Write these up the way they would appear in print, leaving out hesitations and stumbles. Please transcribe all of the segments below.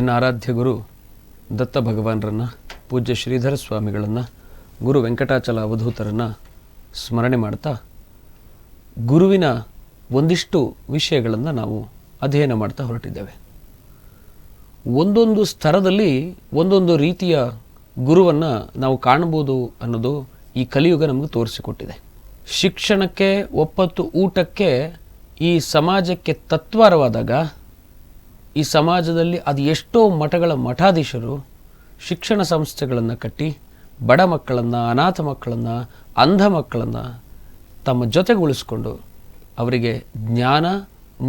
ನನ್ನ ಆರಾಧ್ಯ ಗುರು ದತ್ತ ಭಗವಾನರನ್ನು, ಪೂಜ್ಯ ಶ್ರೀಧರ ಸ್ವಾಮಿಗಳನ್ನು, ಗುರು ವೆಂಕಟಾಚಲ ಅವಧೂತರನ್ನು ಸ್ಮರಣೆ ಮಾಡ್ತಾ ಗುರುವಿನ ಒಂದಿಷ್ಟು ವಿಷಯಗಳನ್ನು ನಾವು ಅಧ್ಯಯನ ಮಾಡ್ತಾ ಹೊರಟಿದ್ದೇವೆ. ಒಂದೊಂದು ಸ್ತರದಲ್ಲಿ ಒಂದೊಂದು ರೀತಿಯ ಗುರುವನ್ನು ನಾವು ಕಾಣಬಹುದು ಅನ್ನೋದು ಈ ಕಲಿಯುಗ ನಮಗೆ ತೋರಿಸಿಕೊಟ್ಟಿದೆ. ಶಿಕ್ಷಣಕ್ಕೆ, ಒಪ್ಪತ್ತು ಊಟಕ್ಕೆ ಈ ಸಮಾಜಕ್ಕೆ ತತ್ವಾರವಾದಾಗ ಈ ಸಮಾಜದಲ್ಲಿ ಅದು ಎಷ್ಟೋ ಮಠಗಳ ಮಠಾಧೀಶರು ಶಿಕ್ಷಣ ಸಂಸ್ಥೆಗಳನ್ನು ಕಟ್ಟಿ ಬಡ ಮಕ್ಕಳನ್ನು, ಅನಾಥ ಮಕ್ಕಳನ್ನು, ಅಂಧ ಮಕ್ಕಳನ್ನು ತಮ್ಮ ಜೊತೆಗೊಳಿಸಿಕೊಂಡು ಅವರಿಗೆ ಜ್ಞಾನ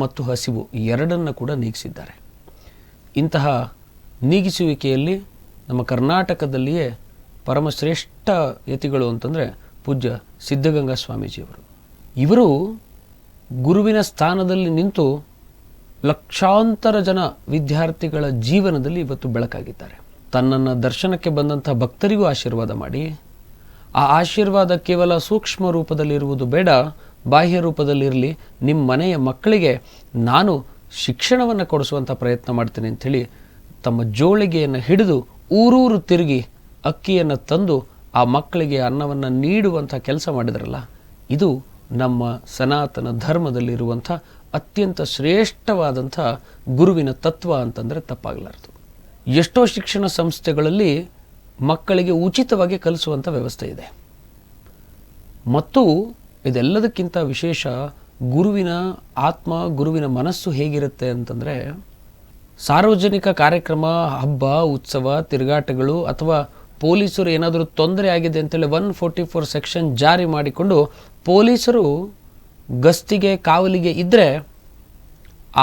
ಮತ್ತು ಹಸಿವು ಎರಡನ್ನು ಕೂಡ ನೀಗಿಸಿದ್ದಾರೆ. ಇಂತಹ ನೀಗಿಸುವಿಕೆಯಲ್ಲಿ ನಮ್ಮ ಕರ್ನಾಟಕದಲ್ಲಿಯೇ ಪರಮಶ್ರೇಷ್ಠ ಯತಿಗಳು ಅಂತಂದರೆ ಪೂಜ್ಯ ಸಿದ್ಧಗಂಗಾ ಸ್ವಾಮೀಜಿಯವರು. ಇವರು ಗುರುವಿನ ಸ್ಥಾನದಲ್ಲಿ ನಿಂತು ಲಕ್ಷಾಂತರ ಜನ ವಿದ್ಯಾರ್ಥಿಗಳ ಜೀವನದಲ್ಲಿ ಇವತ್ತು ಬೆಳಕಾಗಿದ್ದಾರೆ. ತನ್ನನ್ನು ದರ್ಶನಕ್ಕೆ ಬಂದಂಥ ಭಕ್ತರಿಗೂ ಆಶೀರ್ವಾದ ಮಾಡಿ, ಆ ಆಶೀರ್ವಾದ ಕೇವಲ ಸೂಕ್ಷ್ಮ ರೂಪದಲ್ಲಿರುವುದು ಬೇಡ, ಬಾಹ್ಯ ರೂಪದಲ್ಲಿರಲಿ, ನಿಮ್ಮ ಮನೆಯ ಮಕ್ಕಳಿಗೆ ನಾನು ಶಿಕ್ಷಣವನ್ನು ಕೊಡಿಸುವಂಥ ಪ್ರಯತ್ನ ಮಾಡ್ತೇನೆ ಅಂಥೇಳಿ ತಮ್ಮ ಜೋಳಿಗೆಯನ್ನು ಹಿಡಿದು ಊರೂರು ತಿರುಗಿ ಅಕ್ಕಿಯನ್ನು ತಂದು ಆ ಮಕ್ಕಳಿಗೆ ಅನ್ನವನ್ನು ನೀಡುವಂಥ ಕೆಲಸ ಮಾಡಿದ್ರಲ್ಲ, ಇದು ನಮ್ಮ ಸನಾತನ ಧರ್ಮದಲ್ಲಿರುವಂಥ ಅತ್ಯಂತ ಶ್ರೇಷ್ಠವಾದಂಥ ಗುರುವಿನ ತತ್ವ ಅಂತಂದರೆ ತಪ್ಪಾಗಲಾರದು. ಎಷ್ಟೋ ಶಿಕ್ಷಣ ಸಂಸ್ಥೆಗಳಲ್ಲಿ ಮಕ್ಕಳಿಗೆ ಉಚಿತವಾಗಿ ಕಲಿಸುವಂಥ ವ್ಯವಸ್ಥೆ ಇದೆ. ಮತ್ತು ಇದೆಲ್ಲದಕ್ಕಿಂತ ವಿಶೇಷ ಗುರುವಿನ ಆತ್ಮ, ಗುರುವಿನ ಮನಸ್ಸು ಹೇಗಿರುತ್ತೆ ಅಂತಂದರೆ, ಸಾರ್ವಜನಿಕ ಕಾರ್ಯಕ್ರಮ, ಹಬ್ಬ, ಉತ್ಸವ, ತಿರುಗಾಟಗಳು ಅಥವಾ ಪೊಲೀಸರು ಏನಾದರೂ ತೊಂದರೆ ಆಗಿದೆ ಅಂತೇಳಿ 144 ಸೆಕ್ಷನ್ ಜಾರಿ ಮಾಡಿಕೊಂಡು ಪೊಲೀಸರು ಗಸ್ತಿಗೆ, ಕಾವಲಿಗೆ ಇದ್ದರೆ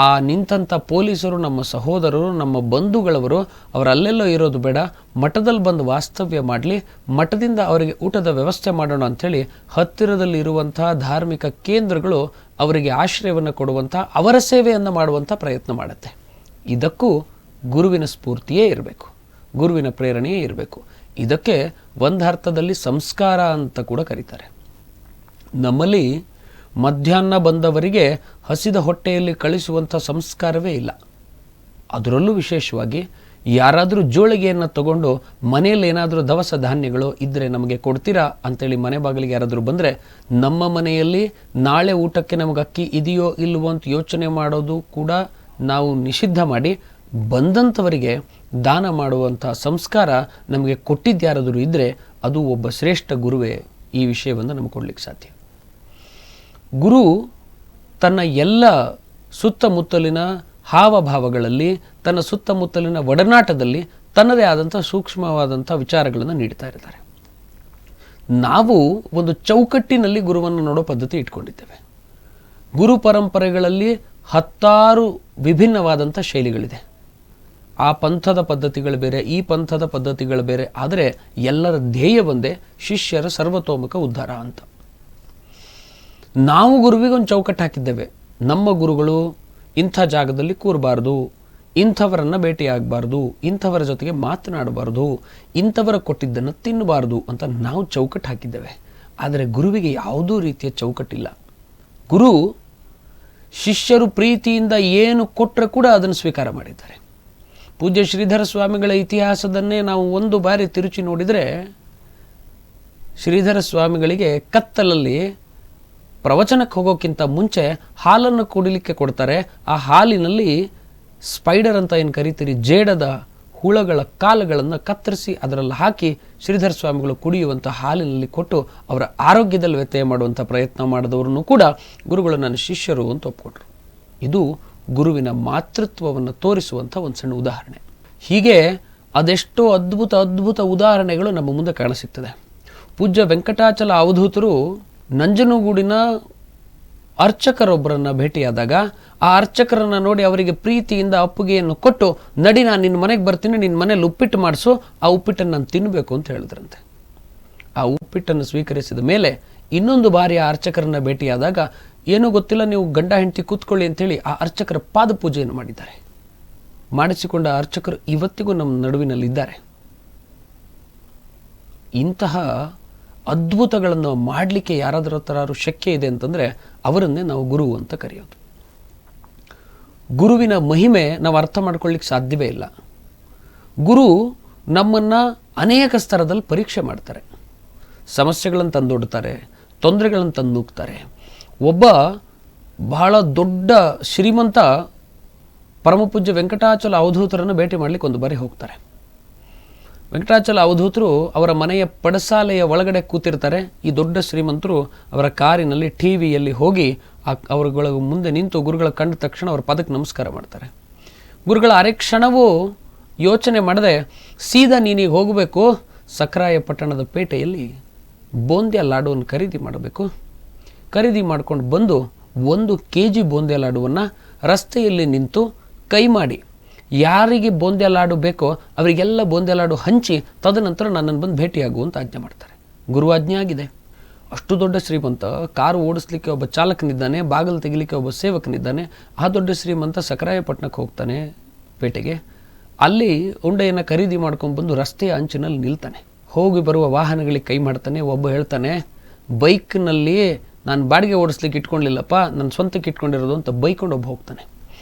ಆ ನಿಂತಂಥ ಪೊಲೀಸರು ನಮ್ಮ ಸಹೋದರರು, ನಮ್ಮ ಬಂಧುಗಳವರು, ಅವರಲ್ಲೆಲ್ಲೋ ಇರೋದು ಬೇಡ, ಮಠದಲ್ಲಿ ಬಂದು ವಾಸ್ತವ್ಯ ಮಾಡಲಿ, ಮಠದಿಂದ ಅವರಿಗೆ ಊಟದ ವ್ಯವಸ್ಥೆ ಮಾಡೋಣ ಅಂಥೇಳಿ ಹತ್ತಿರದಲ್ಲಿ ಇರುವಂಥ ಧಾರ್ಮಿಕ ಕೇಂದ್ರಗಳು ಅವರಿಗೆ ಆಶ್ರಯವನ್ನು ಕೊಡುವಂಥ, ಅವರ ಸೇವೆಯನ್ನು ಮಾಡುವಂಥ ಪ್ರಯತ್ನ ಮಾಡುತ್ತೆ. ಇದಕ್ಕೂ ಗುರುವಿನ ಸ್ಫೂರ್ತಿಯೇ ಇರಬೇಕು, ಗುರುವಿನ ಪ್ರೇರಣೆಯೇ ಇರಬೇಕು. ಇದಕ್ಕೆ ಒಂದರ್ಥದಲ್ಲಿ ಸಂಸ್ಕಾರ ಅಂತ ಕೂಡ ಕರೀತಾರೆ. ನಮ್ಮಲ್ಲಿ ಮಧ್ಯಾಹ್ನ ಬಂದವರಿಗೆ ಹಸಿದ ಹೊಟ್ಟೆಯಲ್ಲಿ ಕಳಿಸುವಂಥ ಸಂಸ್ಕಾರವೇ ಇಲ್ಲ. ಅದರಲ್ಲೂ ವಿಶೇಷವಾಗಿ ಯಾರಾದರೂ ಜೋಳಿಗೆಯನ್ನು ತಗೊಂಡು ಮನೆಯಲ್ಲಿ ಏನಾದರೂ ದವಸ ಧಾನ್ಯಗಳು ಇದ್ದರೆ ನಮಗೆ ಕೊಡ್ತೀರಾ ಅಂತೇಳಿ ಮನೆ ಬಾಗಿಲಿಗೆ ಯಾರಾದರೂ ಬಂದರೆ, ನಮ್ಮ ಮನೆಯಲ್ಲಿ ನಾಳೆ ಊಟಕ್ಕೆ ನಮಗೆ ಅಕ್ಕಿ ಇದೆಯೋ ಇಲ್ಲವೋ ಅಂತ ಯೋಚನೆ ಮಾಡೋದು ಕೂಡ ನಾವು ನಿಷಿದ್ಧ ಮಾಡಿ ಬಂದಂಥವರಿಗೆ ದಾನ ಮಾಡುವಂಥ ಸಂಸ್ಕಾರ ನಮಗೆ ಕೊಟ್ಟಿದ್ಯಾರಾದರೂ ಇದ್ದರೆ ಅದು ಒಬ್ಬ ಶ್ರೇಷ್ಠ ಗುರುವೇ ಈ ವಿಷಯವನ್ನು ನಮಗೆ ಕೊಡಲಿಕ್ಕೆ ಸಾಧ್ಯ. ಗುರು ತನ್ನ ಎಲ್ಲ ಸುತ್ತಮುತ್ತಲಿನ ಹಾವಭಾವಗಳಲ್ಲಿ, ತನ್ನ ಸುತ್ತಮುತ್ತಲಿನ ಒಡನಾಟದಲ್ಲಿ ತನ್ನದೇ ಆದಂಥ ಸೂಕ್ಷ್ಮವಾದಂಥ ವಿಚಾರಗಳನ್ನು ನೀಡ್ತಾ ಇರ್ತಾರೆ. ನಾವು ಒಂದು ಚೌಕಟ್ಟಿನಲ್ಲಿ ಗುರುವನ್ನು ನೋಡೋ ಪದ್ಧತಿ ಇಟ್ಕೊಂಡಿದ್ದೇವೆ. ಗುರು ಪರಂಪರೆಗಳಲ್ಲಿ 10 ವಿಭಿನ್ನವಾದಂಥ ಶೈಲಿಗಳಿದೆ. ಆ ಪಂಥದ ಪದ್ಧತಿಗಳು ಬೇರೆ, ಈ ಪಂಥದ ಪದ್ಧತಿಗಳು ಬೇರೆ, ಆದರೆ ಎಲ್ಲರ ಧ್ಯೇಯ ಒಂದೇ, ಶಿಷ್ಯರ ಸರ್ವತೋಮುಖ ಉದ್ಧಾರ ಅಂತ. ನಾವು ಗುರುವಿಗೊಂದು ಚೌಕಟ್ಟು ಹಾಕಿದ್ದೇವೆ. ನಮ್ಮ ಗುರುಗಳು ಇಂಥ ಜಾಗದಲ್ಲಿ ಕೂರಬಾರ್ದು, ಇಂಥವರನ್ನು ಭೇಟಿಯಾಗಬಾರ್ದು, ಇಂಥವರ ಜೊತೆಗೆ ಮಾತನಾಡಬಾರ್ದು, ಇಂಥವರ ಕೊಟ್ಟಿದ್ದನ್ನು ತಿನ್ನಬಾರ್ದು ಅಂತ ನಾವು ಚೌಕಟ್ಟು ಹಾಕಿದ್ದೇವೆ. ಆದರೆ ಗುರುವಿಗೆ ಯಾವುದೂ ರೀತಿಯ ಚೌಕಟ್ಟಿಲ್ಲ. ಗುರು ಶಿಷ್ಯರು ಪ್ರೀತಿಯಿಂದ ಏನು ಕೊಟ್ಟರೆ ಕೂಡ ಅದನ್ನು ಸ್ವೀಕಾರ ಮಾಡಿದ್ದಾರೆ. ಪೂಜ್ಯ ಶ್ರೀಧರ ಸ್ವಾಮಿಗಳ ಇತಿಹಾಸದನ್ನೇ ನಾವು ಒಂದು ಬಾರಿ ತಿರುಚಿ ನೋಡಿದರೆ, ಶ್ರೀಧರ ಸ್ವಾಮಿಗಳಿಗೆ ಕತ್ತಲಲ್ಲಿ ಪ್ರವಚನಕ್ಕೆ ಹೋಗೋಕ್ಕಿಂತ ಮುಂಚೆ ಹಾಲನ್ನು ಕುಡಿಲಿಕ್ಕೆ ಕೊಡ್ತಾರೆ. ಆ ಹಾಲಿನಲ್ಲಿ ಸ್ಪೈಡರ್ ಅಂತ ಏನು ಕರಿತೀರಿ, ಜೇಡದ ಹುಳಗಳ ಕಾಲುಗಳನ್ನು ಕತ್ತರಿಸಿ ಅದರಲ್ಲಿ ಹಾಕಿ ಶ್ರೀಧರ ಸ್ವಾಮಿಗಳು ಕುಡಿಯುವಂಥ ಹಾಲಿನಲ್ಲಿ ಕೊಟ್ಟು ಅವರ ಆರೋಗ್ಯದಲ್ಲಿ ವ್ಯತ್ಯಯ ಮಾಡುವಂಥ ಪ್ರಯತ್ನ ಮಾಡಿದವ್ರನ್ನು ಕೂಡ ಗುರುಗಳು ನನ್ನ ಶಿಷ್ಯರು ಅಂತ ಒಪ್ಪಿಕೊಟ್ರು. ಇದು ಗುರುವಿನ ಮಾತೃತ್ವವನ್ನು ತೋರಿಸುವಂಥ ಒಂದು ಸಣ್ಣ ಉದಾಹರಣೆ. ಹೀಗೆ ಅದೆಷ್ಟೋ ಅದ್ಭುತ ಉದಾಹರಣೆಗಳು ನಮ್ಮ ಮುಂದೆ ಕಾಣಸಿಗ್ತದೆ. ಪೂಜ್ಯ ವೆಂಕಟಾಚಲ ಅವಧೂತರು ನಂಜನಗೂಡಿನ ಅರ್ಚಕರೊಬ್ಬರನ್ನು ಭೇಟಿಯಾದಾಗ ಆ ಅರ್ಚಕರನ್ನು ನೋಡಿ ಅವರಿಗೆ ಪ್ರೀತಿಯಿಂದ ಅಪ್ಪುಗೆಯನ್ನು ಕೊಟ್ಟು, ನಡಿ ನಾನು ನಿನ್ನ ಮನೆಗೆ ಬರ್ತೀನಿ, ನಿನ್ನ ಮನೇಲಿ ಉಪ್ಪಿಟ್ಟು ಮಾಡಿಸು, ಆ ಉಪ್ಪಿಟ್ಟನ್ನು ನಾನು ತಿನ್ನಬೇಕು ಅಂತ ಹೇಳಿದ್ರಂತೆ. ಆ ಉಪ್ಪಿಟ್ಟನ್ನು ಸ್ವೀಕರಿಸಿದ ಮೇಲೆ ಇನ್ನೊಂದು ಬಾರಿ ಆ ಅರ್ಚಕರನ್ನು ಭೇಟಿಯಾದಾಗ, ಏನೂ ಗೊತ್ತಿಲ್ಲ, ನೀವು ಗಂಡ ಹೆಂಡತಿ ಕೂತ್ಕೊಳ್ಳಿ ಅಂತೇಳಿ ಆ ಅರ್ಚಕರ ಪಾದ ಪೂಜೆಯನ್ನು ಮಾಡಿದ್ದಾರೆ. ಮಾಡಿಸಿಕೊಂಡ ಅರ್ಚಕರು ಇವತ್ತಿಗೂ ನಮ್ಮ ನಡುವಿನಲ್ಲಿದ್ದಾರೆ. ಇಂತಹ ಅದ್ಭುತಗಳನ್ನು ಮಾಡಲಿಕ್ಕೆ ಯಾರಾದರೂ ಹತ್ರ ಶಕ್ಯ ಇದೆ ಅಂತಂದರೆ ಅವರನ್ನೇ ನಾವು ಗುರು ಅಂತ ಕರೆಯೋದು. ಗುರುವಿನ ಮಹಿಮೆ ನಾವು ಅರ್ಥ ಮಾಡ್ಕೊಳ್ಳಿಕ್ಕೆ ಸಾಧ್ಯವೇ ಇಲ್ಲ. ಗುರು ನಮ್ಮನ್ನು ಅನೇಕ ಸ್ತರದಲ್ಲಿ ಪರೀಕ್ಷೆ ಮಾಡ್ತಾರೆ. ಸಮಸ್ಯೆಗಳನ್ನು ತಂದೊಡ್ತಾರೆ, ತೊಂದರೆಗಳನ್ನು ತಂದು ನೂಗ್ತಾರೆ. ಒಬ್ಬ ಬಹಳ ದೊಡ್ಡ ಶ್ರೀಮಂತ ಪರಮಪೂಜ್ಯ ವೆಂಕಟಾಚಲ ಅವಧೂತರನ್ನು ಭೇಟಿ ಮಾಡಲಿಕ್ಕೆ ಒಂದು ಬಾರಿ ಹೋಗ್ತಾರೆ. ವೆಂಕಟಾಚಲ ಅವಧೂತರು ಅವರ ಮನೆಯ ಪಡಸಾಲೆಯ ಒಳಗಡೆ ಕೂತಿರ್ತಾರೆ. ಈ ದೊಡ್ಡ ಶ್ರೀಮಂತರು ಅವರ ಕಾರಿನಲ್ಲಿ ಟಿವಿಯಲ್ಲಿ ಹೋಗಿ ಅವರುಗಳ ಮುಂದೆ ನಿಂತು ಗುರುಗಳ ಕಂಡ ತಕ್ಷಣ ಅವರ ಪದಕ್ಕೆ ನಮಸ್ಕಾರ ಮಾಡ್ತಾರೆ. ಗುರುಗಳ ಅರೆ ಕ್ಷಣವೂ ಯೋಚನೆ ಮಾಡದೆ ಸೀದಾ ನೀನೀಗ ಹೋಗಬೇಕು, ಸಕ್ರಾಯ ಪಟ್ಟಣದ ಪೇಟೆಯಲ್ಲಿ ಬೋಂದ್ಯ ಲಾಡುವನ್ನು ಖರೀದಿ ಮಾಡಬೇಕು. ಖರೀದಿ ಮಾಡ್ಕೊಂಡು ಬಂದು 1 kg ಬೋಂದ್ಯ ಲಾಡುವನ್ನು ರಸ್ತೆಯಲ್ಲಿ ನಿಂತು ಕೈ ಮಾಡಿ ಯಾರಿಗೆ ಬೋಂದ್ಯ ಲಾಡು ಬೇಕೋ ಅವರಿಗೆಲ್ಲ ಬೋಂದ್ಯ ಲಾಡು ಹಂಚಿ ತದನಂತರ ನನ್ನನ್ನು ಬಂದು ಭೇಟಿಯಾಗುವಂತ ಆಜ್ಞೆ ಮಾಡ್ತಾರೆ. ಗುರು ಆಜ್ಞೆ ಆಗಿದೆ. ಅಷ್ಟು ದೊಡ್ಡ ಶ್ರೀಮಂತ, ಕಾರು ಓಡಿಸ್ಲಿಕ್ಕೆ ಒಬ್ಬ ಚಾಲಕನಿದ್ದಾನೆ, ಬಾಗಿಲು ತೆಗಿಲಿಕ್ಕೆ ಒಬ್ಬ ಸೇವಕನಿದ್ದಾನೆ. ಆ ದೊಡ್ಡ ಶ್ರೀಮಂತ ಸಕರಾಯಪಟ್ಟಣಕ್ಕೆ ಹೋಗ್ತಾನೆ ಪೇಟೆಗೆ. ಅಲ್ಲಿ ಉಂಡೆಯನ್ನು ಖರೀದಿ ಮಾಡ್ಕೊಂಡು ಬಂದು ರಸ್ತೆಯ ಅಂಚಿನಲ್ಲಿ ನಿಲ್ತಾನೆ. ಹೋಗಿ ಬರುವ ವಾಹನಗಳಿಗೆ ಕೈ ಮಾಡ್ತಾನೆ. ಒಬ್ಬ ಹೇಳ್ತಾನೆ, ಬೈಕ್ನಲ್ಲಿ ನಾನು ಬಾಡಿಗೆ ಓಡಿಸ್ಲಿಕ್ಕೆ ಇಟ್ಕೊಳ್ಳಿಲ್ಲಪ್ಪ, ನನ್ನ ಸ್ವಂತಕ್ಕೆ ಇಟ್ಕೊಂಡಿರೋದು ಅಂತ ಬೈಕೊಂಡು ಒಬ್ಬ ಹೋಗ್ತಾನೆ.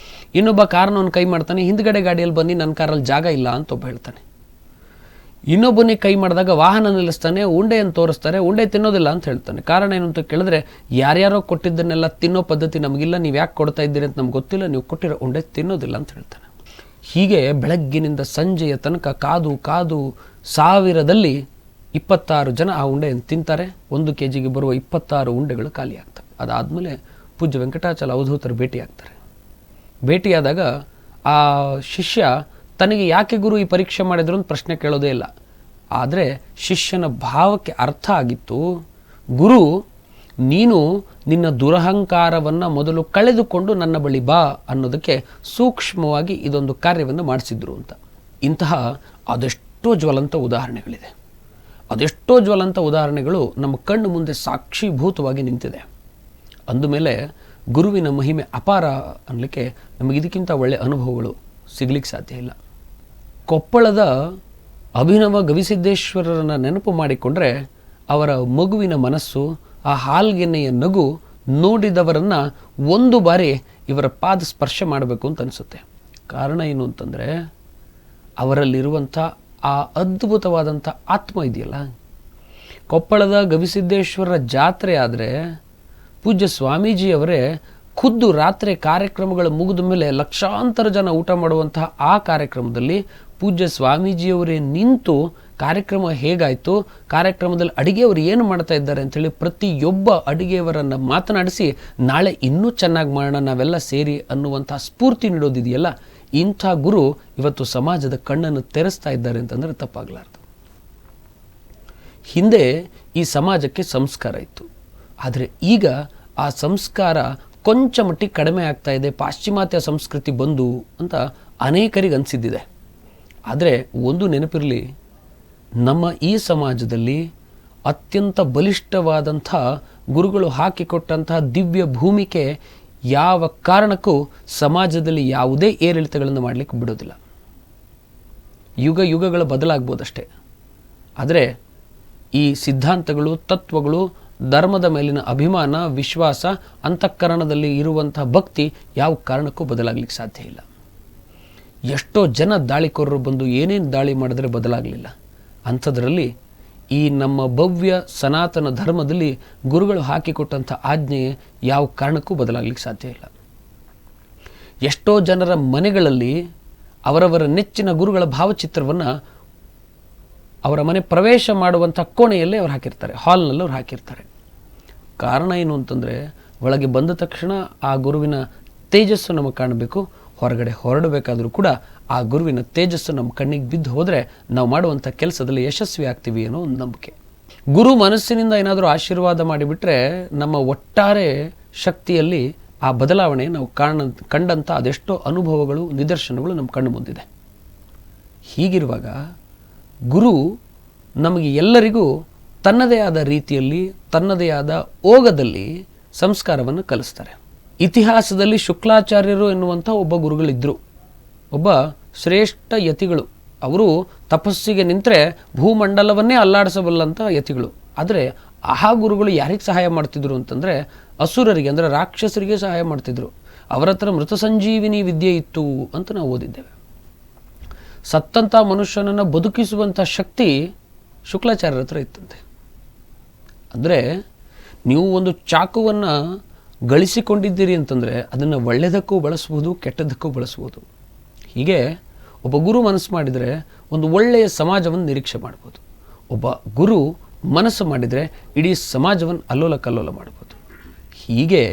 ಇನ್ನೊಬ್ಬ ಕಾರನ್ನು ಕೈ ಮಾಡ್ತಾನೆ. ಹಿಂದ್ಗಡೆ ಗಾಡಿಯಲ್ಲಿ ಬನ್ನಿ, ನನ್ನ ಕಾರಲ್ಲಿ ಜಾಗ ಇಲ್ಲ ಅಂತ ಒಬ್ಬ ಹೇಳ್ತಾನೆ. ಇನ್ನೊಬ್ಬನಿಗೆ ಕೈ ಮಾಡಿದಾಗ ವಾಹನ ನಿಲ್ಲಿಸ್ತಾನೆ, ಉಂಡೆಯನ್ನು ತೋರಿಸ್ತಾರೆ, ಉಂಡೆ ತಿನ್ನೋದಿಲ್ಲ ಅಂತ ಹೇಳ್ತಾನೆ. ಕಾರಣ ಏನು ಅಂತ ಕೇಳಿದ್ರೆ, ಯಾರ್ಯಾರೋ ಕೊಟ್ಟಿದ್ದನ್ನೆಲ್ಲ ತಿನ್ನೋ ಪದ್ಧತಿ ನಮಗಿಲ್ಲ, ನೀವು ಯಾಕೆ ಕೊಡ್ತಾ ಇದ್ದೀರಿ ಅಂತ ನಮ್ಗೆ ಗೊತ್ತಿಲ್ಲ, ನೀವು ಕೊಟ್ಟಿರೋ ಉಂಡೆ ತಿನ್ನೋದಿಲ್ಲ ಅಂತ ಹೇಳ್ತಾನೆ. ಹೀಗೆ ಬೆಳಗ್ಗಿನಿಂದ ಸಂಜೆಯ ತನಕ ಕಾದು ಕಾದು 1000ದಲ್ಲಿ 26 ಜನ ಆ ಉಂಡೆಯನ್ನು ತಿಂತಾರೆ. 1 kgಗೆ ಬರುವ 26 ಉಂಡೆಗಳು ಖಾಲಿ ಆಗ್ತವೆ. ಅದಾದಮೇಲೆ ಪೂಜ್ಯ ವೆಂಕಟಾಚಲ ಅವಧೂತರು ಭೇಟಿಯಾಗ್ತಾರೆ. ಭೇಟಿಯಾದಾಗ ಆ ಶಿಷ್ಯ ತನಗೆ ಯಾಕೆ ಗುರು ಈ ಪರೀಕ್ಷೆ ಮಾಡಿದ್ರು ಅಂತ ಪ್ರಶ್ನೆ ಕೇಳೋದೇ ಇಲ್ಲ. ಆದರೆ ಶಿಷ್ಯನ ಭಾವಕ್ಕೆ ಅರ್ಥ ಆಗಿತ್ತು, ಗುರು ನೀನು ನಿನ್ನ ದುರಹಂಕಾರವನ್ನು ಮೊದಲು ಕಳೆದುಕೊಂಡು ನನ್ನ ಬಳಿ ಬಾ ಅನ್ನೋದಕ್ಕೆ ಸೂಕ್ಷ್ಮವಾಗಿ ಇದೊಂದು ಕಾರ್ಯವನ್ನು ಮಾಡಿಸಿದ್ರು ಅಂತ. ಇಂತಹ ಅದೆಷ್ಟೋ ಜ್ವಲಂತ ಉದಾಹರಣೆಗಳಿದೆ. ಅದೆಷ್ಟೋ ಜ್ವಲಂತ ಉದಾಹರಣೆಗಳು ನಮ್ಮ ಕಣ್ಣು ಮುಂದೆ ಸಾಕ್ಷೀಭೂತವಾಗಿ ನಿಂತಿದೆ. ಅಂದಮೇಲೆ ಗುರುವಿನ ಮಹಿಮೆ ಅಪಾರ ಅನ್ನಲಿಕ್ಕೆ ನಮಗೆ ಇದಕ್ಕಿಂತ ಒಳ್ಳೆಯ ಅನುಭವಗಳು ಸಿಗ್ಲಿಕ್ಕೆ ಸಾಧ್ಯ ಇಲ್ಲ. ಕೊಪ್ಪಳದ ಅಭಿನವ ಗವಿಸಿದ್ದೇಶ್ವರರನ್ನು ನೆನಪು ಮಾಡಿಕೊಂಡ್ರೆ ಅವರ ಮಗುವಿನ ಮನಸ್ಸು, ಆ ಹಾಲ್ಗೆನ್ನೆಯ ನಗು ನೋಡಿದವರನ್ನು ಒಂದು ಬಾರಿ ಇವರ ಪಾದ ಸ್ಪರ್ಶ ಮಾಡಬೇಕು ಅಂತ ಅನಿಸುತ್ತೆ. ಕಾರಣ ಏನು ಅಂತಂದರೆ, ಅವರಲ್ಲಿರುವಂಥ ಆ ಅದ್ಭುತವಾದಂಥ ಆತ್ಮ ಇದೆಯಲ್ಲ. ಕೊಪ್ಪಳದ ಗವಿಸಿದ್ದೇಶ್ವರರ ಜಾತ್ರೆ ಆದರೆ ಪೂಜ್ಯ ಸ್ವಾಮೀಜಿಯವರೇ ಖುದ್ದು ರಾತ್ರಿ ಕಾರ್ಯಕ್ರಮಗಳು ಮುಗಿದ ಮೇಲೆ ಲಕ್ಷಾಂತರ ಜನ ಊಟ ಮಾಡುವಂತಹ ಆ ಕಾರ್ಯಕ್ರಮದಲ್ಲಿ ಪೂಜ್ಯ ಸ್ವಾಮೀಜಿಯವರೇ ನಿಂತು ಕಾರ್ಯಕ್ರಮ ಹೇಗಾಯಿತು, ಕಾರ್ಯಕ್ರಮದಲ್ಲಿ ಅಡುಗೆಯವರು ಏನು ಮಾಡ್ತಾ ಇದ್ದಾರೆ ಅಂಥೇಳಿ ಪ್ರತಿಯೊಬ್ಬ ಅಡುಗೆಯವರನ್ನು ಮಾತನಾಡಿಸಿ ನಾಳೆ ಇನ್ನೂ ಚೆನ್ನಾಗಿ ಮಾಡೋಣ ನಾವೆಲ್ಲ ಸೇರಿ ಅನ್ನುವಂಥ ಸ್ಫೂರ್ತಿ ನೀಡೋದಿದೆಯಲ್ಲ, ಇಂಥ ಗುರು ಇವತ್ತು ಸಮಾಜದ ಕಣ್ಣನ್ನು ತೆರೆಸ್ತಾ ಇದ್ದಾರೆ ಅಂತಂದರೆ ತಪ್ಪಾಗಲಾರ್ದು. ಹಿಂದೆ ಈ ಸಮಾಜಕ್ಕೆ ಸಂಸ್ಕಾರ ಇತ್ತು, ಆದರೆ ಈಗ ಆ ಸಂಸ್ಕಾರ ಕೊಂಚ ಮಟ್ಟಿಗೆ ಕಡಿಮೆ ಆಗ್ತಾ ಇದೆ, ಪಾಶ್ಚಿಮಾತ್ಯ ಸಂಸ್ಕೃತಿ ಬಂದು ಅಂತ ಅನೇಕರಿಗೆ ಅನಿಸಿದ್ದಿದೆ. ಆದರೆ ಒಂದು ನೆನಪಿರಲಿ, ನಮ್ಮ ಈ ಸಮಾಜದಲ್ಲಿ ಅತ್ಯಂತ ಬಲಿಷ್ಠವಾದಂಥ ಗುರುಗಳು ಹಾಕಿಕೊಟ್ಟಂತಹ ದಿವ್ಯ ಭೂಮಿಕೆ ಯಾವ ಕಾರಣಕ್ಕೂ ಸಮಾಜದಲ್ಲಿ ಯಾವುದೇ ಏರಿಳಿತಗಳನ್ನು ಮಾಡಲಿಕ್ಕೆ ಬಿಡೋದಿಲ್ಲ. ಯುಗ ಯುಗಗಳು ಬದಲಾಗ್ಬೋದಷ್ಟೇ, ಆದರೆ ಈ ಸಿದ್ಧಾಂತಗಳು, ತತ್ವಗಳು, ಧರ್ಮದ ಮೇಲಿನ ಅಭಿಮಾನ, ವಿಶ್ವಾಸ, ಅಂತಃಕರಣದಲ್ಲಿ ಇರುವಂಥ ಭಕ್ತಿ ಯಾವ ಕಾರಣಕ್ಕೂ ಬದಲಾಗಲಿಕ್ಕೆ ಸಾಧ್ಯ ಇಲ್ಲ. ಎಷ್ಟೋ ಜನ ದಾಳಿಕೋರರು ಬಂದು ಏನೇನು ದಾಳಿ ಮಾಡಿದ್ರೆ ಬದಲಾಗಲಿಲ್ಲ. ಅಂಥದ್ರಲ್ಲಿ ಈ ನಮ್ಮ ಭವ್ಯ ಸನಾತನ ಧರ್ಮದಲ್ಲಿ ಗುರುಗಳು ಹಾಕಿಕೊಟ್ಟಂಥ ಆಜ್ಞೆ ಯಾವ ಕಾರಣಕ್ಕೂ ಬದಲಾಗಲಿಕ್ಕೆ ಸಾಧ್ಯ ಇಲ್ಲ. ಎಷ್ಟೋ ಜನರ ಮನೆಗಳಲ್ಲಿ ಅವರವರ ನೆಚ್ಚಿನ ಗುರುಗಳ ಭಾವಚಿತ್ರವನ್ನು ಅವರ ಮನೆ ಪ್ರವೇಶ ಮಾಡುವಂಥ ಕೋಣೆಯಲ್ಲೇ ಅವ್ರು ಹಾಕಿರ್ತಾರೆ, ಹಾಲ್ನಲ್ಲಿ ಅವ್ರು ಹಾಕಿರ್ತಾರೆ. ಕಾರಣ ಏನು ಅಂತಂದರೆ, ಒಳಗೆ ಬಂದ ತಕ್ಷಣ ಆ ಗುರುವಿನ ತೇಜಸ್ಸು ನಮಗೆ ಕಾಣಬೇಕು, ಹೊರಗಡೆ ಹೊರಡಬೇಕಾದ್ರೂ ಕೂಡ ಆ ಗುರುವಿನ ತೇಜಸ್ಸು ನಮ್ಮ ಕಣ್ಣಿಗೆ ಬಿದ್ದು ಹೋದರೆ ನಾವು ಮಾಡುವಂಥ ಕೆಲಸದಲ್ಲಿ ಯಶಸ್ವಿ ಆಗ್ತೀವಿ ಅನ್ನೋ ಒಂದು ನಂಬಿಕೆ. ಗುರು ಮನಸ್ಸಿನಿಂದ ಏನಾದರೂ ಆಶೀರ್ವಾದ ಮಾಡಿಬಿಟ್ರೆ ನಮ್ಮ ಒಟ್ಟಾರೆ ಶಕ್ತಿಯಲ್ಲಿ ಆ ಬದಲಾವಣೆ ನಾವು ಕಂಡಂಥ ಅದೆಷ್ಟೋ ಅನುಭವಗಳು, ನಿದರ್ಶನಗಳು ನಮ್ಮ ಕಣ್ಣು ಮುಂದಿದೆ. ಹೀಗಿರುವಾಗ ಗುರು ನಮಗೆ ಎಲ್ಲರಿಗೂ ತನ್ನದೇ ಆದ ರೀತಿಯಲ್ಲಿ, ತನ್ನದೇ ಆದ ಓಗದಲ್ಲಿ ಸಂಸ್ಕಾರವನ್ನು ಕಲಿಸ್ತಾರೆ. ಇತಿಹಾಸದಲ್ಲಿ ಶುಕ್ಲಾಚಾರ್ಯರು ಎನ್ನುವಂಥ ಒಬ್ಬ ಗುರುಗಳಿದ್ದರು, ಒಬ್ಬ ಶ್ರೇಷ್ಠ ಯತಿಗಳು. ಅವರು ತಪಸ್ಸಿಗೆ ನಿಂತರೆ ಭೂಮಂಡಲವನ್ನೇ ಅಲ್ಲಾಡಿಸಬಲ್ಲಂಥ ಯತಿಗಳು. ಆದರೆ ಆ ಗುರುಗಳು ಯಾರಿಗೆ ಸಹಾಯ ಮಾಡ್ತಿದ್ರು ಅಂತಂದರೆ, ಅಸುರರಿಗೆ, ಅಂದರೆ ರಾಕ್ಷಸರಿಗೆ ಸಹಾಯ ಮಾಡ್ತಿದ್ರು. ಅವರ ಹತ್ರ ಮೃತ ಸಂಜೀವಿನಿ ವಿದ್ಯೆ ಇತ್ತು ಅಂತ ನಾವು ಓದಿದ್ದೇವೆ. ಸತ್ತಂಥ ಮನುಷ್ಯನನ್ನು ಬದುಕಿಸುವಂಥ ಶಕ್ತಿ ಶುಕ್ಲಾಚಾರ್ಯರ ಹತ್ರ ಇತ್ತಂತೆ. ಅಂದರೆ ನೀವು ಒಂದು ಚಾಕುವನ್ನು ಗಳಿಸಿಕೊಂಡಿದ್ದೀರಿ ಅಂತಂದರೆ ಅದನ್ನು ಒಳ್ಳೆಯದಕ್ಕೂ ಬಳಸ್ಬೋದು, ಕೆಟ್ಟದ್ದಕ್ಕೂ ಬಳಸ್ಬೋದು. ಹೀಗೆ ಒಬ್ಬ ಗುರು ಮನಸ್ಸು ಮಾಡಿದರೆ ಒಂದು ಒಳ್ಳೆಯ ಸಮಾಜವನ್ನು ನಿರೀಕ್ಷೆ ಮಾಡ್ಬೋದು. ಒಬ್ಬ ಗುರು ಮನಸ್ಸು ಮಾಡಿದರೆ ಇಡೀ ಸಮಾಜವನ್ನು ಅಲ್ಲೋಲ ಕಲ್ಲೋಲ ಮಾಡ್ಬೋದು. ಹೀಗೆ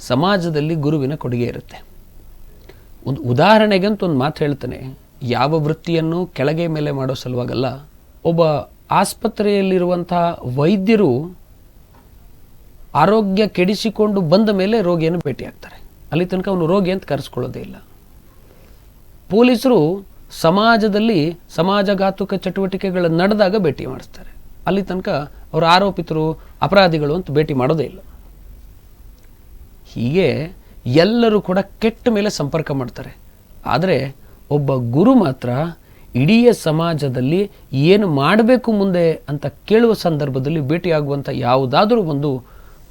ಸಮಾಜದಲ್ಲಿ ಗುರುವಿನ ಕೊಡುಗೆ ಇರುತ್ತೆ. ಒಂದು ಉದಾಹರಣೆಗಂತ ಒಂದು ಮಾತು ಹೇಳ್ತಾನೆ, ಯಾವ ವೃತ್ತಿಯನ್ನು ಕೆಳಗೆ ಮೇಲೆ ಮಾಡೋ ಸಲುವಾಗಲ್ಲ. ಒಬ್ಬ ಆಸ್ಪತ್ರೆಯಲ್ಲಿರುವಂಥ ವೈದ್ಯರು ಆರೋಗ್ಯ ಕೆಡಿಸಿಕೊಂಡು ಬಂದ ಮೇಲೆ ರೋಗಿಯನ್ನು ಭೇಟಿಯಾಗ್ತಾರೆ. ಅಲ್ಲಿ ತನಕ ಅವನು ರೋಗಿ ಅಂತ ಕರೆಸ್ಕೊಳ್ಳೋದೇ ಇಲ್ಲ. ಪೊಲೀಸರು ಸಮಾಜದಲ್ಲಿ ಸಮಾಜಘಾತುಕ ಚಟುವಟಿಕೆಗಳು ನಡೆದಾಗ ಭೇಟಿ ಮಾಡಿಸ್ತಾರೆ. ಅಲ್ಲಿ ತನಕ ಅವರು ಆರೋಪಿತರು, ಅಪರಾಧಿಗಳು ಅಂತ ಭೇಟಿ ಮಾಡೋದೇ ಇಲ್ಲ. ಹೀಗೆ ಎಲ್ಲರೂ ಕೂಡ ಕೆಟ್ಟ ಮೇಲೆ ಸಂಪರ್ಕ ಮಾಡ್ತಾರೆ. ಆದರೆ ಒಬ್ಬ ಗುರು ಮಾತ್ರ ಇಡೀ ಸಮಾಜದಲ್ಲಿ ಏನು ಮಾಡಬೇಕು ಮುಂದೆ ಅಂತ ಕೇಳುವ ಸಂದರ್ಭದಲ್ಲಿ ಭೇಟಿಯಾಗುವಂಥ ಯಾವುದಾದ್ರೂ ಒಂದು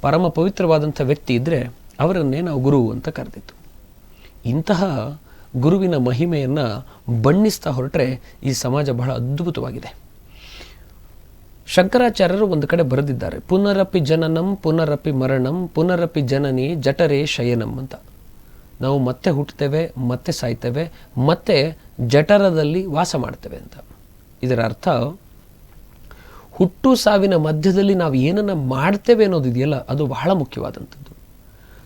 ಪರಮ ಪವಿತ್ರವಾದಂಥ ವ್ಯಕ್ತಿ ಇದ್ದರೆ ಅವರನ್ನೇ ನಾವು ಗುರು ಅಂತ ಕರೆದಿತ್ತು. ಇಂತಹ ಗುರುವಿನ ಮಹಿಮೆಯನ್ನು ಬಣ್ಣಿಸ್ತಾ ಹೊರಟ್ರೆ ಈ ಸಮಾಜ ಬಹಳ ಅದ್ಭುತವಾಗಿದೆ. ಶಂಕರಾಚಾರ್ಯರು ಒಂದು ಕಡೆ ಬರೆದಿದ್ದಾರೆ, ಪುನರಪಿ ಜನನಂ ಪುನರಪಿ ಮರಣಂ ಪುನರಪಿ ಜನನಿ ಜಠರೇ ಶಯನಂ ಅಂತ. ನಾವು ಮತ್ತೆ ಹುಟ್ಟುತ್ತೇವೆ, ಮತ್ತೆ ಸಾಯ್ತೇವೆ, ಮತ್ತೆ ಜಠರದಲ್ಲಿ ವಾಸ ಮಾಡ್ತೇವೆ ಅಂತ. ಇದರ ಅರ್ಥ ಹುಟ್ಟು ಸಾವಿನ ಮಧ್ಯದಲ್ಲಿ ನಾವು ಏನನ್ನು ಮಾಡ್ತೇವೆ ಅನ್ನೋದಿದೆಯಲ್ಲ, ಅದು ಬಹಳ ಮುಖ್ಯವಾದಂಥದ್ದು.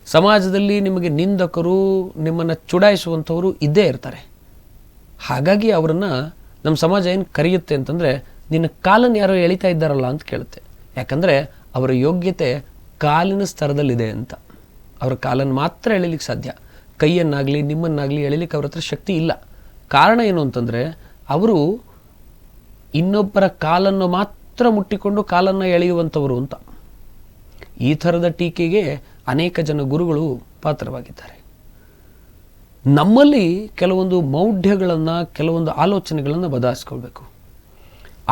ಸಮಾಜದಲ್ಲಿ ನಿಮಗೆ ನಿಂದಕರು, ನಿಮ್ಮನ್ನು ಚುಡಾಯಿಸುವಂಥವರು ಇದ್ದೇ ಇರ್ತಾರೆ. ಹಾಗಾಗಿ ಅವರನ್ನು ನಮ್ಮ ಸಮಾಜ ಏನು ಕರೆಯುತ್ತೆ ಅಂತಂದರೆ, ನಿನ್ನ ಕಾಲನ್ನು ಯಾರೋ ಎಳಿತಾ ಇದ್ದಾರಲ್ಲ ಅಂತ ಕೇಳುತ್ತೆ. ಯಾಕಂದರೆ ಅವರ ಯೋಗ್ಯತೆ ಕಾಲಿನ ಸ್ತರದಲ್ಲಿದೆ ಅಂತ. ಅವರ ಕಾಲನ್ನು ಮಾತ್ರ ಎಳಿಲಿಕ್ಕೆ ಸಾಧ್ಯ, ಕೈಯನ್ನಾಗಲಿ ನಿಮ್ಮನ್ನಾಗಲಿ ಎಳಿಲಿಕ್ಕೆ ಅವ್ರ ಹತ್ರ ಶಕ್ತಿ ಇಲ್ಲ. ಕಾರಣ ಏನು ಅಂತಂದರೆ, ಅವರು ಇನ್ನೊಬ್ಬರ ಕಾಲನ್ನು ಮಾತ್ರ ಮುಟ್ಟಿಕೊಂಡು ಕಾಲನ್ನು ಎಳೆಯುವಂಥವರು ಅಂತ. ಈ ಥರದ ಟೀಕೆಗೆ ಅನೇಕ ಜನ ಗುರುಗಳು ಪಾತ್ರವಾಗಿದ್ದಾರೆ. ನಮ್ಮಲ್ಲಿ ಕೆಲವೊಂದು ಮೌಢ್ಯಗಳನ್ನು, ಕೆಲವೊಂದು ಆಲೋಚನೆಗಳನ್ನು ಬದಲಾಯಿಸ್ಕೊಳ್ಬೇಕು.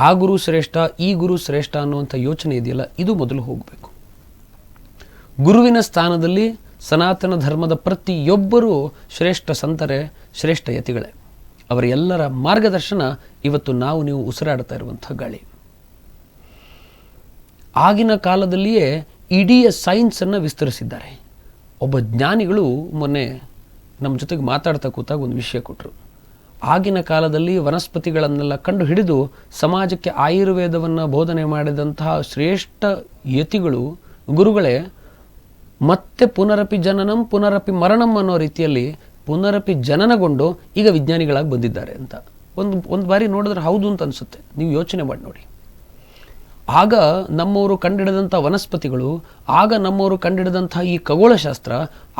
ಆ ಗುರು ಶ್ರೇಷ್ಠ, ಈ ಗುರು ಶ್ರೇಷ್ಠ ಅನ್ನುವಂಥ ಯೋಚನೆ ಇದೆಯಲ್ಲ, ಇದು ಮೊದಲು ಹೋಗಬೇಕು. ಗುರುವಿನ ಸ್ಥಾನದಲ್ಲಿ ಸನಾತನ ಧರ್ಮದ ಪ್ರತಿಯೊಬ್ಬರೂ ಶ್ರೇಷ್ಠ ಸಂತರೇ, ಶ್ರೇಷ್ಠ ಯತಿಗಳೇ. ಅವರ ಎಲ್ಲರ ಮಾರ್ಗದರ್ಶನ ಇವತ್ತು ನಾವು ನೀವು ಉಸಿರಾಡ್ತಾ ಇರುವಂಥ ಗಾಳಿ. ಆಗಿನ ಕಾಲದಲ್ಲಿಯೇ ಇಡೀ ಸೈನ್ಸನ್ನು ವಿಸ್ತರಿಸಿದ್ದಾರೆ. ಒಬ್ಬ ಜ್ಞಾನಿಗಳು ಮೊನ್ನೆ ನಮ್ಮ ಜೊತೆಗೆ ಮಾತಾಡ್ತಾ ಕೂತಾಗ ಒಂದು ವಿಷಯ ಕೊಟ್ಟರು. ಆಗಿನ ಕಾಲದಲ್ಲಿ ವನಸ್ಪತಿಗಳನ್ನೆಲ್ಲ ಕಂಡು ಹಿಡಿದು ಸಮಾಜಕ್ಕೆ ಆಯುರ್ವೇದವನ್ನು ಬೋಧನೆ ಮಾಡಿದಂತಹ ಶ್ರೇಷ್ಠ ಯತಿಗಳು, ಗುರುಗಳೇ ಮತ್ತೆ ಪುನರಪಿ ಜನನಂ ಪುನರಪಿ ಮರಣಂ ಅನ್ನೋ ರೀತಿಯಲ್ಲಿ ಪುನರಪಿ ಜನನಗೊಂಡು ಈಗ ವಿಜ್ಞಾನಿಗಳಾಗಿ ಬಂದಿದ್ದಾರೆ ಅಂತ ಒಂದು ಬಾರಿ ನೋಡಿದ್ರೆ ಹೌದು ಅಂತ ಅನಿಸುತ್ತೆ. ನೀವು ಯೋಚನೆ ಮಾಡಿ ನೋಡಿ. ಆಗ ನಮ್ಮವರು ಕಂಡಿಡಿದಂಥ ವನಸ್ಪತಿಗಳು, ಆಗ ನಮ್ಮವರು ಕಂಡಿಡಿದಂಥ ಈ ಖಗೋಳಶಾಸ್ತ್ರ,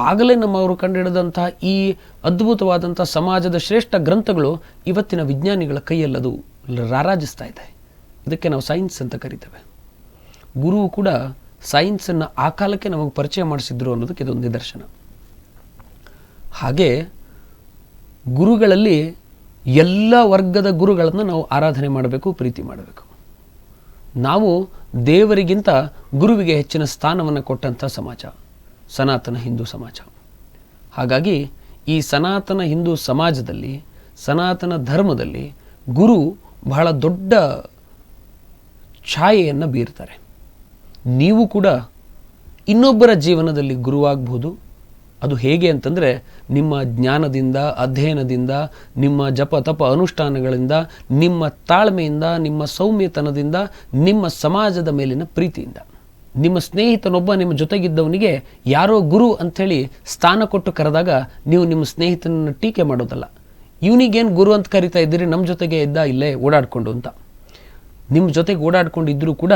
ಆಗಲೇ ನಮ್ಮವರು ಕಂಡಿಡಿದಂಥ ಈ ಅದ್ಭುತವಾದಂಥ ಸಮಾಜದ ಶ್ರೇಷ್ಠ ಗ್ರಂಥಗಳು ಇವತ್ತಿನ ವಿಜ್ಞಾನಿಗಳ ಕೈಯಲ್ಲದು ರಾರಾಜಿಸ್ತಾ ಇದೆ. ಇದಕ್ಕೆ ನಾವು ಸೈನ್ಸ್ ಅಂತ ಕರಿತೇವೆ. ಗುರು ಕೂಡ ಸೈನ್ಸನ್ನು ಆ ಕಾಲಕ್ಕೆ ನಮಗೆ ಪರಿಚಯ ಮಾಡಿಸಿದ್ರು ಅನ್ನೋದಕ್ಕೆ ಇದೊಂದು ನಿದರ್ಶನ. ಹಾಗೆ ಗುರುಗಳಲ್ಲಿ ಎಲ್ಲ ವರ್ಗದ ಗುರುಗಳನ್ನು ನಾವು ಆರಾಧನೆ ಮಾಡಬೇಕು, ಪ್ರೀತಿ ಮಾಡಬೇಕು. ನಾವು ದೇವರಿಗಿಂತ ಗುರುವಿಗೆ ಹೆಚ್ಚಿನ ಸ್ಥಾನವನ್ನು ಕೊಟ್ಟಂಥ ಸಮಾಜ ಸನಾತನ ಹಿಂದೂ ಸಮಾಜ. ಹಾಗಾಗಿ ಈ ಸನಾತನ ಹಿಂದೂ ಸಮಾಜದಲ್ಲಿ, ಸನಾತನ ಧರ್ಮದಲ್ಲಿ ಗುರು ಬಹಳ ದೊಡ್ಡ ಛಾಯೆಯನ್ನು ಬೀರ್ತಾರೆ. ನೀವು ಕೂಡ ಇನ್ನೊಬ್ಬರ ಜೀವನದಲ್ಲಿ ಗುರುವಾಗಬಹುದು. ಅದು ಹೇಗೆ ಅಂತಂದರೆ, ನಿಮ್ಮ ಜ್ಞಾನದಿಂದ, ಅಧ್ಯಯನದಿಂದ, ನಿಮ್ಮ ಜಪ ತಪ ಅನುಷ್ಠಾನಗಳಿಂದ, ನಿಮ್ಮ ತಾಳ್ಮೆಯಿಂದ, ನಿಮ್ಮ ಸೌಮ್ಯತನದಿಂದ, ನಿಮ್ಮ ಸಮಾಜದ ಮೇಲಿನ ಪ್ರೀತಿಯಿಂದ. ನಿಮ್ಮ ಸ್ನೇಹಿತನೊಬ್ಬ ನಿಮ್ಮ ಜೊತೆಗಿದ್ದವನಿಗೆ ಯಾರೋ ಗುರು ಅಂಥೇಳಿ ಸ್ಥಾನ ಕೊಟ್ಟು ಕರೆದಾಗ ನೀವು ನಿಮ್ಮ ಸ್ನೇಹಿತನನ್ನು ಟೀಕೆ ಮಾಡೋದಲ್ಲ, ಇವನಿಗೇನು ಗುರು ಅಂತ ಕರಿತಾ ಇದ್ದೀರಿ, ನಮ್ಮ ಜೊತೆಗೆ ಇದ್ದ ಇಲ್ಲೇ ಓಡಾಡಿಕೊಂಡು ಅಂತ. ನಿಮ್ಮ ಜೊತೆಗೆ ಓಡಾಡ್ಕೊಂಡಿದ್ದರೂ ಕೂಡ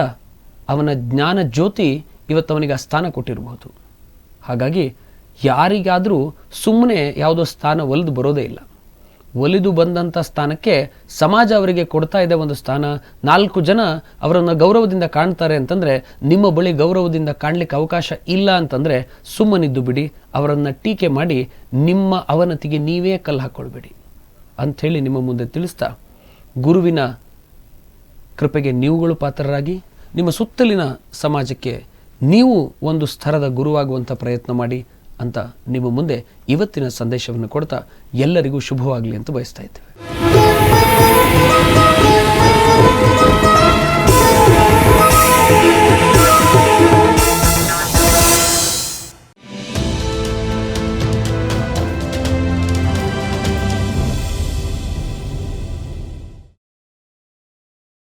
ಅವನ ಜ್ಞಾನ ಜ್ಯೋತಿ ಇವತ್ತು ಅವನಿಗೆ ಆ ಸ್ಥಾನ ಕೊಟ್ಟಿರಬಹುದು. ಹಾಗಾಗಿ ಯಾರಿಗಾದರೂ ಸುಮ್ಮನೆ ಯಾವುದೋ ಸ್ಥಾನ ಒಲಿದು ಬರೋದೇ ಇಲ್ಲ. ಒಲಿದು ಬಂದಂಥ ಸ್ಥಾನಕ್ಕೆ ಸಮಾಜ ಅವರಿಗೆ ಕೊಡ್ತಾ ಇದೆ ಒಂದು ಸ್ಥಾನ. 4 ಜನ ಅವರನ್ನು ಗೌರವದಿಂದ ಕಾಣ್ತಾರೆ ಅಂತಂದರೆ, ನಿಮ್ಮ ಬಳಿ ಗೌರವದಿಂದ ಕಾಣಲಿಕ್ಕೆ ಅವಕಾಶ ಇಲ್ಲ ಅಂತಂದರೆ ಸುಮ್ಮನಿದ್ದು ಬಿಡಿ. ಅವರನ್ನು ಟೀಕೆ ಮಾಡಿ ನಿಮ್ಮ ಅವನತಿಗೆ ನೀವೇ ಕಲ್ಲು ಹಾಕ್ಕೊಳ್ಬೇಡಿ ಅಂಥೇಳಿ ನಿಮ್ಮ ಮುಂದೆ ತಿಳಿಸ್ತಾ, ಗುರುವಿನ ಕೃಪೆಗೆ ನೀವುಗಳು ಪಾತ್ರರಾಗಿ ನಿಮ್ಮ ಸುತ್ತಲಿನ ಸಮಾಜಕ್ಕೆ ನೀವು ಒಂದು ಸ್ತರದ ಗುರುವಾಗುವಂಥ ಪ್ರಯತ್ನ ಮಾಡಿ ಅಂತ ನಿಮ್ಮ ಮುಂದೆ ಇವತ್ತಿನ ಸಂದೇಶವನ್ನು ಕೊಡ್ತಾ ಎಲ್ಲರಿಗೂ ಶುಭವಾಗಲಿ ಅಂತ ಬಯಸ್ತಾ ಇದ್ದೇವೆ.